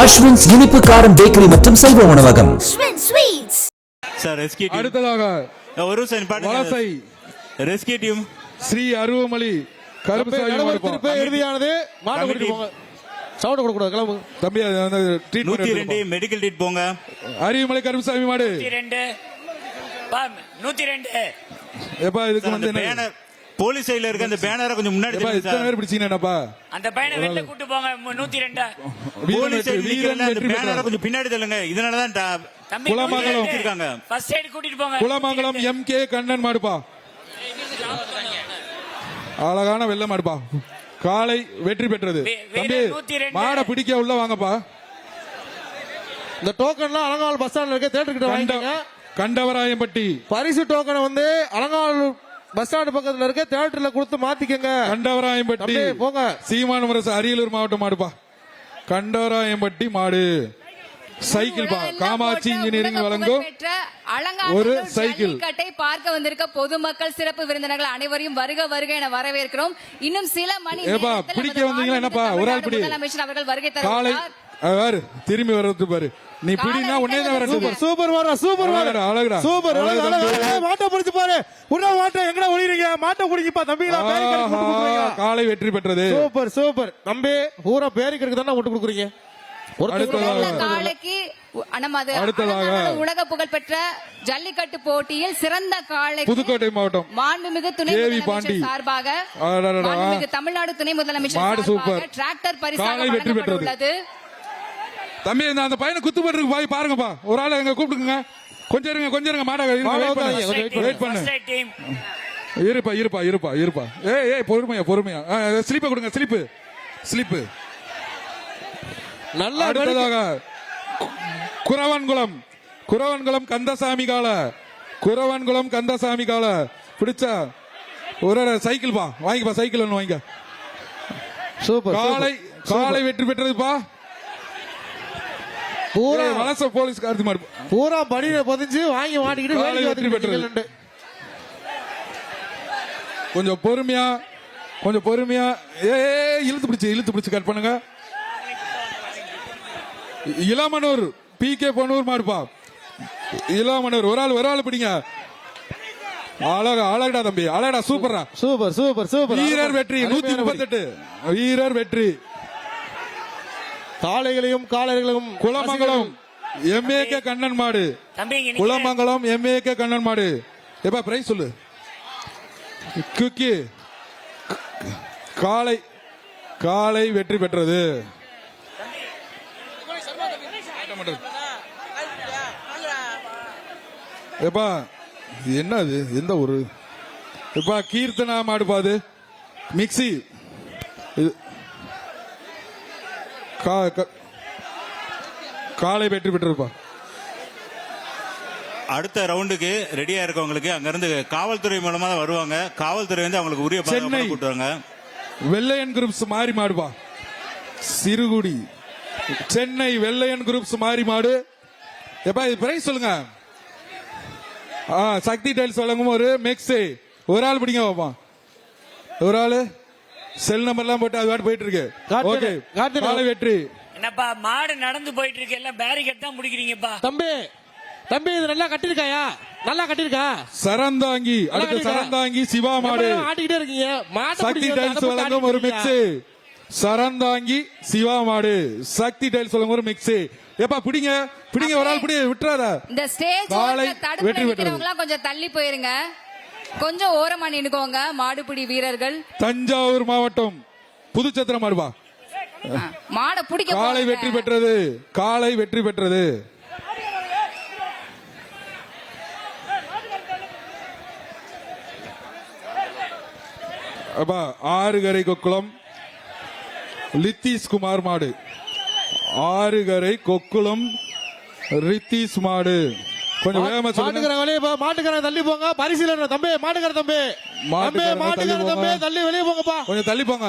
அஸ்வின்ஸ் இனிப்பு காரம் பேக்கரி மற்றும் சைவ உணவகம். சார் ரெஸ்கியூ டீம் அடுத்ததாக ஒரு வலசை ரெஸ்கியூ டீம் ஸ்ரீ அருவமலி கருப்புசாமி இறுதியானது மாட்ட கூட்டிட்டு போங்க. சவுண்ட் கொடுக்க கூடாது, கிளம்பு தம்பி. அது வந்து ட்ரீட்மெண்ட் 102 மெடிக்கல் ட்ரீட் போங்க. அருவமலை கருப்புசாமி மாடு 102 எப்பா இதுக்கு வந்து என்ன பேனர் போலீஸ் சைடுல இருக்க அந்த பேனரை கொஞ்சம் முன்னாடி எப்பா தள்ளுங்க இத்தனை சார். பேர் பிடிச்சீங்கன்னாப்பா அந்த பையனை வெளில கூட்டி போங்க. 102 போலீஸ் சைடுல வீரன் அந்த வெற்றி பேனரை பெற்றார். கொஞ்சம் பின்னாடி தள்ளுங்க. இதனால தான் தம்பி குலமங்கலம் இருக்காங்க. ஃபர்ஸ்ட் எய்ட் கூட்டிட்டு போங்க. குலமங்கலம் MK கண்ணன் மாடுப்பா. அழகான வெள்ள மாடுப்பா. காலை வெற்றி பெற்றது. தம்பி 102 மாடை பிடிக்க உள்ள வாங்கப்பா. இந்த டோக்கன்லாம் அலங்கால் பஸ் ஸ்டாண்ட்ல இருக்க தியேட்டர் கிட்ட வாங்கிக்கங்க. கண்டவராயம்பட்டி பரிசு டோக்கனை வந்து அலங்கால் பஸ் ஸ்டாண்ட் பக்கத்துல இருக்க தியேட்டர்ல கொடுத்து மாத்திக்கங்க. கண்டவராயம்பட்டி தம்பி போங்க. சீமான முரசு அரியலூர் மாவட்டம் மாடுப்பா. கண்டவராயம்பட்டி மாடு சைக்கிள் பா. காமாட்சி இன்ஜினியரிங் வழங்கும் ஒரு சைக்கிள். ஜல்லிக்கட்டை பார்க்க வந்திருக்க பொதுமக்கள் சிறப்பு விருந்தினர்கள் அனைவரையும் வருக வருக என வரவேற்கிறோம். இன்னும் சில மணி ஏப்பா பிடிக்க வந்தீங்களா என்னப்பா ஒரு ஆள் பிடி. முதலமைச்சர் அவர்கள் வருகை காலை தருகிறார். திரும்பி வர்றது பாரு. நீ பிடினா உடனே தான் வரணும். சூப்பர் வர சூப்பர் வர அழகுடா சூப்பர் மாட்ட பிடிச்சு பாரு. உன்ன மாட்ட எங்கடா ஒளிறீங்க? மாட்ட பிடிங்கப்பா தம்பிங்களா. காலை வெற்றி பெற்றது. சூப்பர் சூப்பர் தம்பி. பூரா பேரிக்கிறதுக்கு தானே விட்டு கொடுக்குறீங்க. காளைக்கு நமது உலக புகழ் பெற்ற ஜல்லிக்கட்டு போட்டியில் சிறந்த காளை புதுக்கோட்டை மாவட்டம் மாண்புமிகு துணை முதலமைச்சர் சார்பாக மாண்புமிகு தமிழ்நாடு துணை முதலமைச்சர் சார்பாக டிராக்டர் பரிசாக வழங்கப்பட்டுள்ளது. தம்பி அந்த பையனை குத்து போட்டுருக்கு போய் பாருங்கப்பா. ஒரு ஆளை எங்க கூப்பிடுங்க. கொஞ்சம் இருங்க மாட வெயிட் பண்ணு. இருப்பா இருப்பா இருப்பா இருப்பா. ஏய் பொறுமையா ஸ்லிப்பை கொடுங்க. ஸ்லிப்பு நல்ல. அடுத்ததாக குரவன்குளம் கந்தசாமி கால பிடிச்சா ஒரு சைக்கிள் பா. வாங்கிப்பா சைக்கிள் ஒன்று வாங்கிக்க. சூப்பர். காலை வெற்றி பெற்றதுப்பா. பூரா வலச போலீஸ் கார்த்தி மாடு பூரா படியில பதிஞ்சு வாங்கி மாட்டிக்கிட்டு வெற்றி பெற்றது. கொஞ்சம் பொறுமையா இழுத்து பிடிச்சு கட் பண்ணுங்க. இளமனூர் PK பொன்னூர் மாடுப்பா. இளமனூர் ஒரு ஆள் பிடிங்க. அழகா தம்பி அழகா. சூப்பர். வீரர் வெற்றி 138 வீரர் வெற்றி. காளைகளையும் காளைகளையும் குலமங்கலம் MAK கண்ணன் மாடு. குலமங்கலம் MAK கண்ணன் மாடு. எப்பா பிரைஸ் சொல்லு. குக்கி காளை வெற்றி பெற்றது. எப்பா என்னது எந்த ஊரு? எப்பா கீர்த்தனா மாடு பாது மிக்சி. காலை வெற்றி பெற்றிருப்பா. அடுத்த ரவுண்டுக்கு ரெடியா இருக்கவங்களுக்கு அங்க இருந்து காவல்துறை மூலமா தான் வருவாங்க. காவல்துறை வந்து அவங்களுக்கு உரிய சென்னை கூட்டுவாங்க. வெள்ளையன் குரூப்ஸ் மாறி மாடுப்பா. சிறுகுடி சென்னை வெள்ளையன் குரூப்ஸ் மாறி மாடு. எப்பா இது பிரைஸ் சொல்லுங்க. சக்தி டைல்ஸ் வழங்கும் ஒரு மிக்ஸ். ஒரு ஆள் பிடிங்க பாப்பா. ஒரு ஆளு செல் நம்பர்லாம் போட்டு அது போயிட்டு இருக்கு. ஓகே காலை வெற்றி. என்னப்பா மாடு நடந்து போயிட்டு இருக்கு. எல்லாம் பேரிகேட் தான் முடிக்கிறீங்கப்பா. தம்பி இது நல்லா கட்டிருக்காயா? நல்லா கட்டிருக்கா. சரந்தாங்கி அடுத்து சரந்தாங்கி சிவா மாடு ஆட்டிக்கிட்டே இருக்கீங்க. சக்தி டைல்ஸ் வழங்கும் ஒரு மிக்ஸ். சரந்தாங்கி சிவா மாடு சக்தி டைல்ஸ் வழங்கும் ஒரு மிக்ஸ். எப்பா பிடிங்க ஒரு ஆள் பிடி விட்டுறாத. இந்த ஸ்டேஜ் வெற்றி பெற்றவங்க கொஞ்சம் தள்ளி போயிருங்க. கொஞ்சம் ஓரமா நின்னுக்கோங்க மாடுபிடி வீரர்கள். தஞ்சாவூர் மாவட்டம் புதுச்சத்திரம் மாடுபா. மாடை பிடிக்க காலை வெற்றி பெற்றது. அப்பா ஆறுகரை கொக்குளம் லித்தீஷ் குமார் மாடு. ஆறுகரை கொக்குளம் ரித்தீஷ் மாடு. கொஞ்சம் வேகமா சொல்லுங்க. மாட்டுக்காரன் தள்ளி போங்க. பரிசீலனை தம்பி. மாட்டுக்கார தம்பி தள்ளி வெளியே போங்கப்பா. கொஞ்சம் தள்ளி போங்க.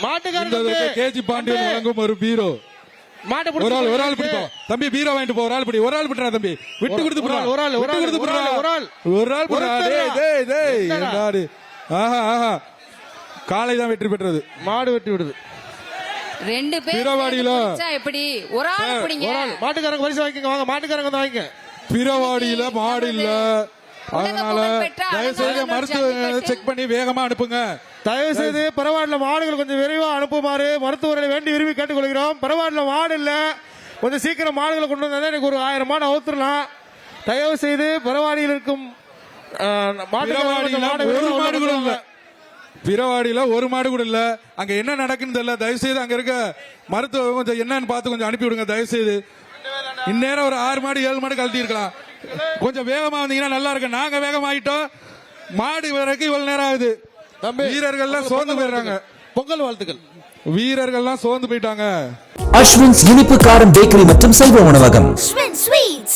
மாட்டுக்காரன் கேஜி பாண்டியன் வழங்கும் ஒரு பீரோ. ஒரு ஆள் பிடிப்போம் தம்பி. பீரோ வாங்கிட்டு போ. ஒரு ஆள் பிடிறா தம்பி. விட்டு கொடுத்து காலை தான் வெற்றி பெற்றது. மாடு வெற்றி விடுது. 2 பேர் பிறவாடியில. பிடிச்சா எப்படி ஒரு ஆள் பிடிங்க. ஒரு ஆள் மாட்டுக்காரங்க பரிசு வாங்கிக்கங்க வாங்க மாட்டுக்காரங்க வந்து வாங்கிக்க. பிறவாடியில மாடு இல்ல, அதனால புகழ்பெற்ற தயவு செய்து அலங்காநல்லூர் மருத்துவ ஜல்லிக்கட்டு. செக் பண்ணி வேகமா அனுப்புங்க. தயவு செய்து பரவாயில்ல மாடுகள் கொஞ்சம் விரைவா அனுப்புமாறு மருத்துவர்களை வேண்டி விரும்பி கேட்டுக்கொள்கிறோம். பரவாயில்ல மாடு இல்ல, கொஞ்சம் சீக்கிரம் மாடுகளை கொண்டு வந்தா எனக்கு ஒரு 1000 மாடு அவுத்துடலாம். தயவு செய்து பரவாடியில் இருக்கும் பிறவாடியில ஒரு மாடு கூட இல்ல, பிறவாடியில ஒரு மாடு கூட இல்ல. அங்க என்ன நடக்குன்னு தெரியல. தயவு செய்து அங்க இருக்க மருத்துவ கொஞ்சம் என்னன்னு பார்த்து கொஞ்சம் அனுப்பி விடுங்க தயவு செய்து. இந்நேரம் ஒரு 6 மாடு 7 மாடு கழட்டி இருக்கலாம். கொஞ்சம் வேகமா வந்தீங்கன்னா நல்லா இருக்கு. நாங்க வேகமாயிட்டோம், மாடு வரைக்கும் இவ்வளவு நேரம் ஆகுது. வீரர்கள்லாம் சோர்ந்து போயிடுறாங்க. பொங்கல் வாழ்த்துக்கள். வீரர்கள்லாம் சோர்ந்து போயிட்டாங்க. அஸ்வின்ஸ் இனிப்பு காரம் பேக்கரி மற்றும் சைவ உணவகம். Schwinn Sweets.